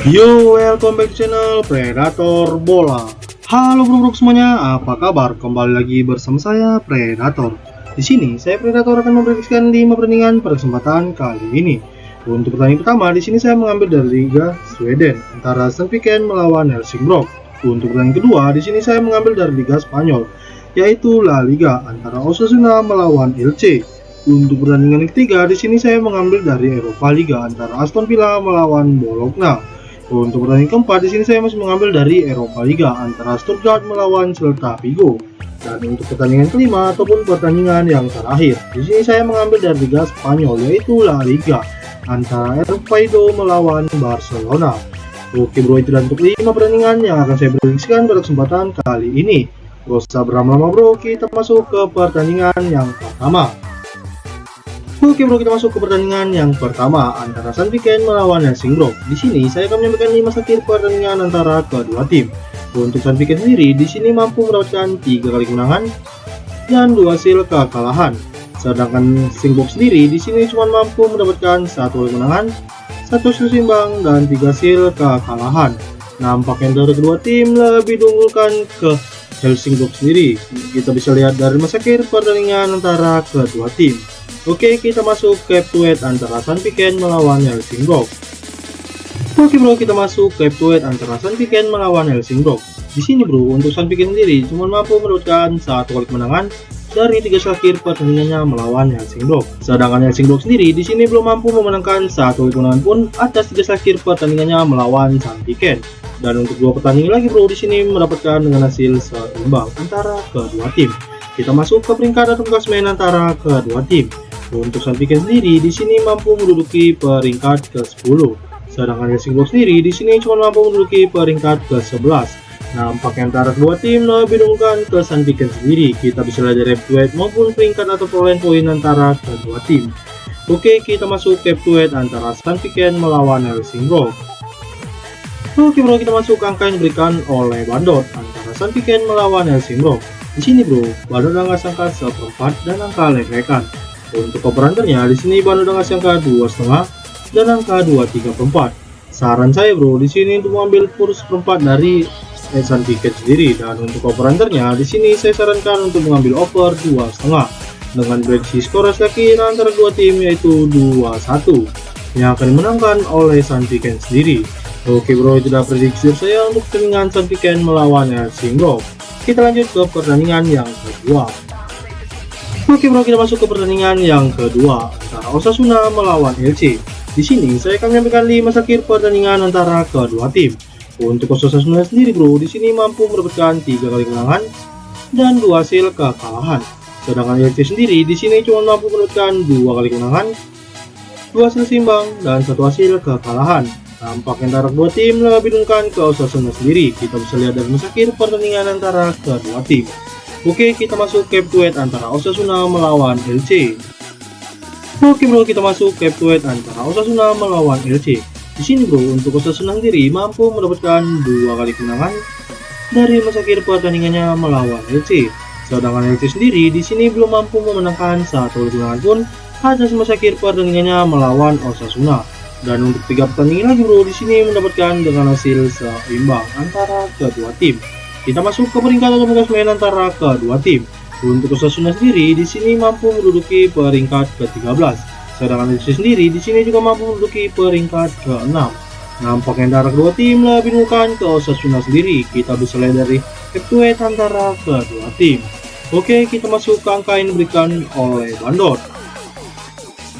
Yo, welcome back to channel Predator Bola. Halo bro semuanya, apa kabar? Kembali lagi bersama saya Predator. Di sini saya Predator akan memprediksikan 5 pertandingan pada kesempatan kali ini. Untuk pertandingan pertama, di sini saya mengambil dari Liga Sweden antara Sandviken melawan Helsingborg. Untuk pertandingan kedua, di sini saya mengambil dari Liga Spanyol, yaitu La Liga antara Osasuna melawan Elche. Untuk pertandingan ketiga, di sini saya mengambil dari Eropa Liga antara Aston Villa melawan Bologna. Untuk pertandingan keempat, di sini saya masih mengambil dari Eropa Liga antara Stuttgart melawan Celta Vigo. Dan untuk pertandingan kelima ataupun pertandingan yang terakhir, di sini saya mengambil dari Liga Spanyol, yaitu La Liga antara Oviedo melawan Barcelona. Oke bro, itu dan untuk 5 pertandingan yang akan saya prediksikan pada kesempatan kali ini. Gak usah berlama-lama bro, kita masuk ke pertandingan yang pertama. Oke bro, kita masuk ke pertandingan yang pertama antara Sandviken melawan Helsingborg. Di sini saya akan menyampaikan 5 satir pertandingan antara kedua tim. Untuk Sandviken sendiri di sini mampu mendapatkan 3 kali kemenangan dan 2 hasil kekalahan. Sedangkan Helsingborg sendiri di sini cuma mampu mendapatkan 1 kali kemenangan, 1 hasil imbang dan 3 hasil kekalahan. Nampaknya dari kedua tim lebih diunggulkan ke Helsingborg sendiri. Kita bisa lihat dari masa akhir pertandingan antara kedua tim. Oke, kita masuk ke head-to-head antara Sandviken melawan Helsingborg. Oke bro, kita masuk ke head-to-head antara Sandviken melawan Helsingborg. Di sini bro, untuk Sandviken sendiri cuma mampu mendapatkan 1 kali kemenangan dari 3 akhir pertandingannya melawan Helsingborg. Sedangkan Helsingborg sendiri di sini belum mampu memenangkan 1 kali kemenangan pun atas 3 akhir pertandingannya melawan Sandviken. Dan untuk 2 pertandingan lagi bro, di sini mendapatkan dengan hasil seimbang antara kedua tim. Kita masuk ke peringkat atau klasemen antara kedua tim. Untuk Sandviken sendiri di sini mampu menduduki peringkat ke-10. Sedangkan Helsingborg sendiri di sini cuma mampu menduduki peringkat ke-11. Nampaknya antara kedua tim lebih diunggulkan ke Sandviken sendiri. Kita bisa lihat dari head-to-head maupun peringkat atau perolehan poin antara kedua tim. Oke, kita masuk ke head-to-head antara Sandviken melawan Helsingborg. Oke bro, kita masuk ke angka yang diberikan oleh Bandot antara Sandviken melawan Helsingborg. Di sini bro, Bandot ngasih angka 1/4 dan angka leprekan. Untuk operandernya di sini Bandot ngasih angka 2,5 dan angka 23/4. Saran saya bro, di sini untuk mengambil kurs 1/4 dari Sandviken sendiri, dan untuk operandernya di sini saya sarankan untuk mengambil over 2,5 dengan prediksi skor akhir antara dua tim yaitu 2-1 yang akan dimenangkan oleh Sandviken sendiri. Oke bro, itu adalah prediksi saya untuk pertandingan Sandviken melawan Helsingborg. Kita lanjut ke pertandingan yang kedua. Oke bro, kita masuk ke pertandingan yang kedua antara Osasuna melawan Elche. Di sini saya akan menyampaikan 5 akhir pertandingan antara kedua tim. Untuk Osasuna sendiri bro, di sini mampu mendapatkan 3 kali kemenangan dan 2 hasil kekalahan. Sedangkan Elche sendiri di sini cuma mampu mendapatkan 2 kali kemenangan, 2 hasil imbang dan 1 hasil kekalahan. Nampaknya antara kedua tim lebih diunggulkan ke Osasuna sendiri. Kita bisa lihat dari masa akhir pertandingan antara kedua tim. Oke, kita masuk ke head-to-head antara Osasuna melawan Elche. Oke bro, kita masuk ke head-to-head antara Osasuna melawan Elche. Di sini bro, untuk Osasuna sendiri mampu mendapatkan 2 kali kemenangan dari masa akhir pertandingannya melawan Elche. Sedangkan Elche sendiri di sini belum mampu memenangkan 1 kali kemenangan pun atas masa akhir pertandingannya melawan Osasuna. Dan untuk 3 pertandingan lagi bro, di sini mendapatkan dengan hasil seimbang antara kedua tim. Kita masuk ke peringkat atau klasemen antara kedua tim. Untuk Osasuna sendiri di sini mampu menduduki peringkat ke-13. Sedangkan Elche sendiri di sini juga mampu menduduki peringkat ke-6. Nampaknya antara kedua tim lebih diunggulkan ke Osasuna sendiri. Kita bisa lihat dari head-to-head antara kedua tim. Oke, kita masuk ke angka yang diberikan oleh Bandot.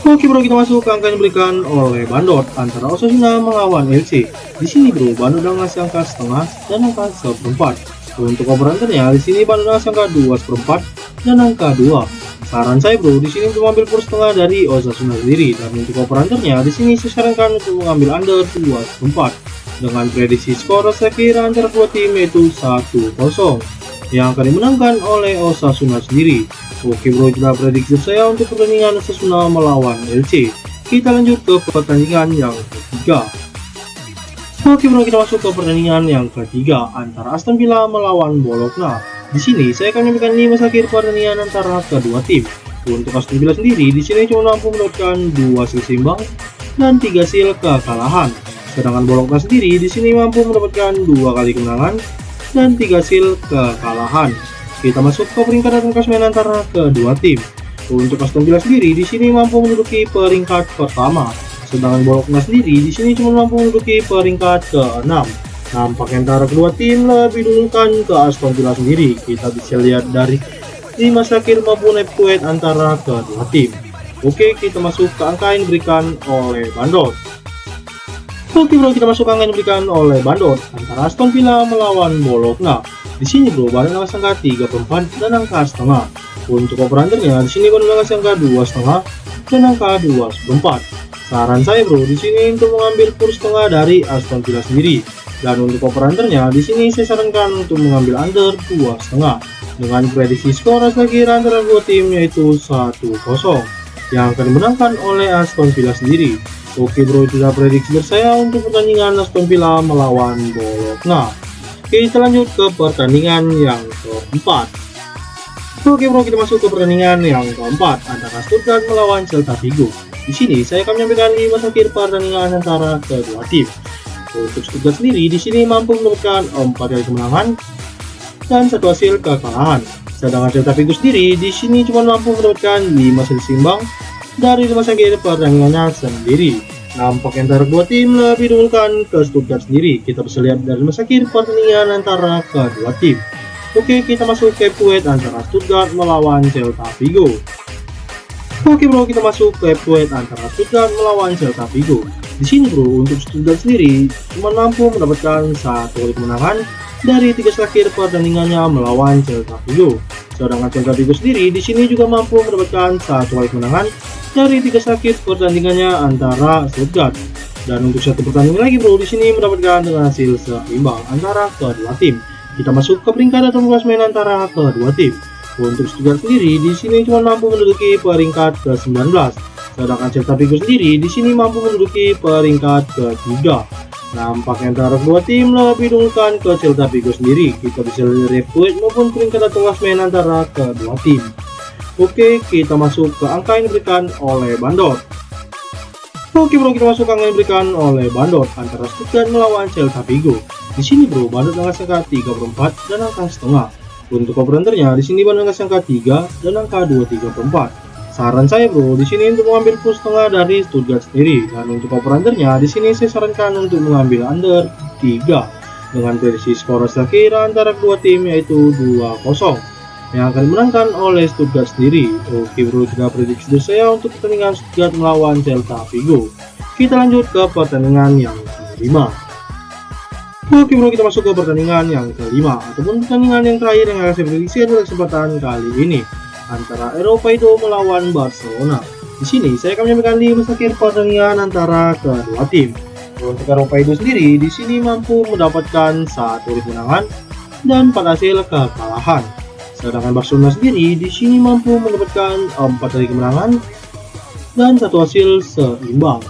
Oke bro, kita masuk ke angka yang diberikan oleh Bandot antara Osasuna melawan Elche. Di sini bro, Bandot ngasih angka 1/2 dan angka 1/4. Untuk operandernya di sini Bandot ngasih angka 2/4 dan angka 2. Saran saya bro, di sini untuk mengambil kurs setengah dari Osasuna sendiri, dan untuk operandernya di sini saya sarankan untuk mengambil under 2/4 dengan prediksi skor akhir antara dua tim yaitu 1-0 yang akan dimenangkan oleh Osasuna sendiri. Oke bro, itulah prediksi saya untuk pertandingan Osasuna melawan Elche. Kita lanjut ke pertandingan yang ketiga. Oke bro, kita masuk ke pertandingan yang ketiga antara Aston Villa melawan Bologna. Di sini saya akan menyampaikan 5 akhir pertandingan antara kedua tim. Untuk Aston Villa sendiri di sini cuma mampu mendapatkan 2 hasil seimbang dan 3 hasil kekalahan. Sedangkan Bologna sendiri di sini mampu mendapatkan 2 kali kemenangan dan 3 hasil kekalahan. Kita masuk ke peringkat klasemen antara kedua tim. Untuk Aston Villa sendiri di sini mampu menduduki peringkat pertama. Sedangkan Bologna sendiri di sini cuma mampu menduduki peringkat ke-6. Nampaknya antara kedua tim lebih dulukan ke Aston Villa sendiri. Kita bisa lihat dari 5 akhir maupun episode antara kedua tim. Oke, kita masuk ke angka yang diberikan oleh Bandot. Oke bro, kita masuk ke angka yang diberikan oleh Bandot antara Aston Villa melawan Bologna. Di sini bro, Bandot angka 3/4 dan angka setengah. Untuk over-undernya di sini Bandot angka 2,5 dan angka 2/4. Saran saya bro, di sini untuk mengambil kurs setengah dari Aston Villa sendiri. Dan untuk over-undernya di sini saya sarankan untuk mengambil under 2,5 dengan prediksi skor akhir antara dua tim yaitu 1-0 yang akan dimenangkan oleh Aston Villa sendiri. Oke bro, itu adalah prediksi dari saya untuk pertandingan Aston Villa melawan Bologna. Kita lanjut ke pertandingan yang keempat. Oke bro, kita masuk ke pertandingan yang keempat antara Stuttgart melawan Celta Vigo. Di sini saya akan menyampaikan 5 akhir pertandingan antara kedua tim. Untuk Stuttgart sendiri di sini mampu mendapatkan 4 kali kemenangan dan 1 hasil kekalahan. Sedangkan Celta Vigo sendiri di sini cuma mampu mendapatkan 5 hasil seimbang dari 5 akhir pertandingannya sendiri. Nampak antara kedua tim lebih dulukan ke Stuttgart sendiri. Kita bisa lihat dari 5 akhir pertandingan antara kedua tim. Oke, kita masuk ke episode antara Stuttgart melawan Celta Vigo. Oke bro, kita masuk ke episode antara Stuttgart melawan Celta Vigo. Di sini bro, untuk Stuttgart sendiri cuma mampu mendapatkan 1 kali kemenangan dari 3 akhir pertandingannya melawan Celta Vigo. Sedangkan Celta Vigo sendiri di sini juga mampu mendapatkan 1 kali kemenangan dari 3 akhir pertandingannya antara Stuttgart. Dan untuk satu pertandingan lagi bro, di sini mendapatkan dengan hasil seimbang antara kedua tim. Kita masuk ke peringkat atau klasemen antara kedua tim. Untuk Stuttgart sendiri di sini cuma mampu menduduki peringkat ke-19. Sedangkan Celta Vigo sendiri di sini mampu menduduki peringkat ke-3. Nampaknya antara kedua tim lebih dulukan ke Celta Vigo sendiri. Kita bisa lihat episode maupun peringkat atau klasemen antara kedua tim. Oke, kita masuk ke angka yang diberikan oleh Bandot. Oke bro, kita masuk ke angka yang diberikan oleh Bandot antara Stuttgart melawan Celta Vigo. Di sini bro, Bandot angka 3/4 dan angka setengah. Untuk over-undernya di sini Bandot angka 3 dan angka 2,3/4. Saran saya bro, di sini untuk mengambil kurs setengah dari Stuttgart sendiri. Dan untuk over-undernya di sini saya sarankan untuk mengambil under 3 dengan prediksi skor akhir antara kedua tim yaitu 2-0 yang akan dimenangkan oleh Stuttgart sendiri. Oke bro, itu adalah prediksi dari saya untuk pertandingan Stuttgart melawan Celta Vigo. Kita lanjut ke pertandingan yang kelima. Oke bro, kita masuk ke pertandingan yang kelima ataupun pertandingan yang terakhir yang akan saya prediksi adalah kesempatan kali ini antara Europeido melawan Barcelona. Di sini saya akan menyampaikan 5 akhir pertandingan antara kedua tim. Untuk Europeido sendiri di sini mampu mendapatkan 1 kemenangan dan 4 hasil kekalahan. Sedangkan Barcelona sendiri di sini mampu mendapatkan 4 kali kemenangan dan 1 hasil seimbang.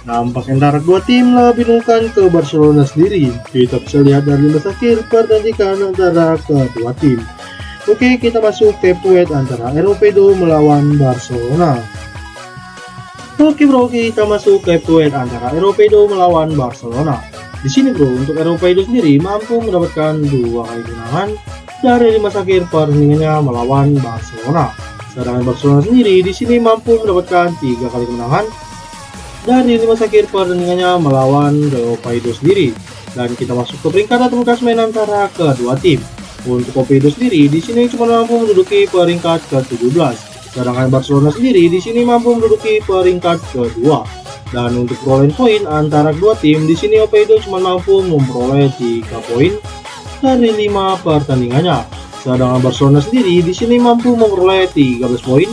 Nampak antara dua tim lebih dulukan ke Barcelona sendiri. Kita bisa lihat dari 5 akhir pertandingan antara kedua tim. Oke, kita masuk ke episode antara Europeido melawan Barcelona. Oke bro, kita masuk ke episode antara Europeido melawan Barcelona. Di sini bro, untuk Europeido sendiri mampu mendapatkan 2 kali kemenangan dari 5 akhir pertandingannya melawan Barcelona. Sedangkan Barcelona sendiri di sini mampu mendapatkan 3 kali kemenangan dari 5 akhir pertandingannya melawan Europeido sendiri. Dan kita masuk ke peringkat atau klasemen antara kedua tim. Untuk Europeido sendiri di sini cuma mampu menduduki peringkat ke-17. Sedangkan Barcelona sendiri di sini mampu menduduki peringkat kedua. Dan untuk perolehan poin antara kedua tim di sini Europeido cuma mampu memperoleh 3 poin dari 5 pertandingannya. Sedangkan Barcelona sendiri di sini mampu memperoleh 13 poin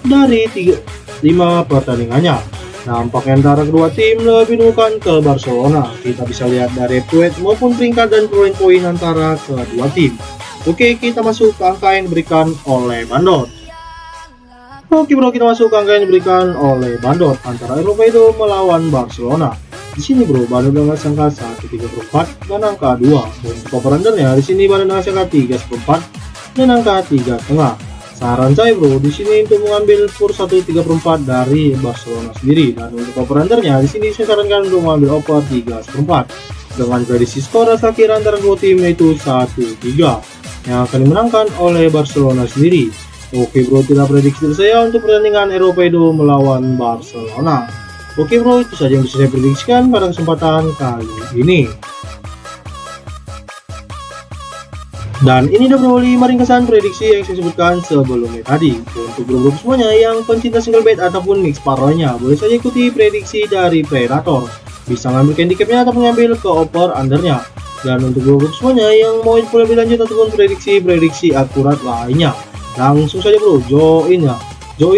dari 5 pertandingannya. Nampak antara kedua tim lebih dulukan ke Barcelona. Kita bisa lihat dari episode maupun peringkat dan perolehan poin antara kedua tim. Oke, kita masuk ke angka yang diberikan oleh Bandot. Oke bro, kita masuk ke angka yang diberikan oleh Bandot antara Europeido melawan Barcelona. Di sini bro, Bandot dengan angka 1,34 dan angka 2. Untuk over-undernya di sini Bandot dengan angka 3,4 dan angka 3,5. Saran saya bro, di sini untuk mengambil Pur 1/3/4 dari Barcelona sendiri, dan untuk operandernya di sini saya sarankan untuk mengambil over 3/4 dengan prediksi skor akhir antara dua tim yaitu 1-3 yang akan dimenangkan oleh Barcelona sendiri. Oke bro, itulah prediksi dari saya untuk pertandingan Eropedo melawan Barcelona. Oke bro, itu saja yang bisa saya prediksikan pada kesempatan kali ini. Dan ini udah bro 5 ringkasan prediksi yang saya sebutkan sebelumnya tadi. Untuk bro semuanya yang pencinta single bet ataupun mix parlaynya, boleh saja ikuti prediksi dari Predator. Bisa ngambil handicapnya ataupun ngambil ke over undernya. Dan untuk bro semuanya yang mau info lebih lanjut ataupun prediksi akurat lainnya, langsung saja bro join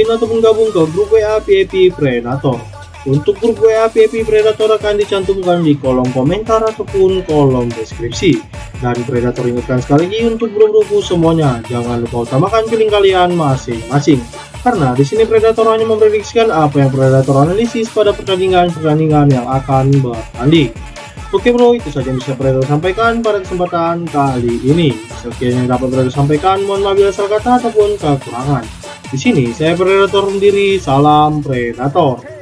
ataupun gabung ke grup WA VIP Predator. Untuk grup WA VIP Predator akan dicantumkan di kolom komentar ataupun kolom deskripsi. Dan Predator ingatkan sekali lagi untuk bro-broku semuanya, jangan lupa utamakan feeling kalian masing-masing. Karena di sini Predator hanya memprediksikan apa yang Predator analisis pada pertandingan yang akan bertanding. Oke bro, itu saja yang bisa Predator sampaikan pada kesempatan kali ini. Sekian yang dapat Predator sampaikan, mohon maaf bila salah kata ataupun kekurangan. Di sini saya Predator sendiri, salam Predator.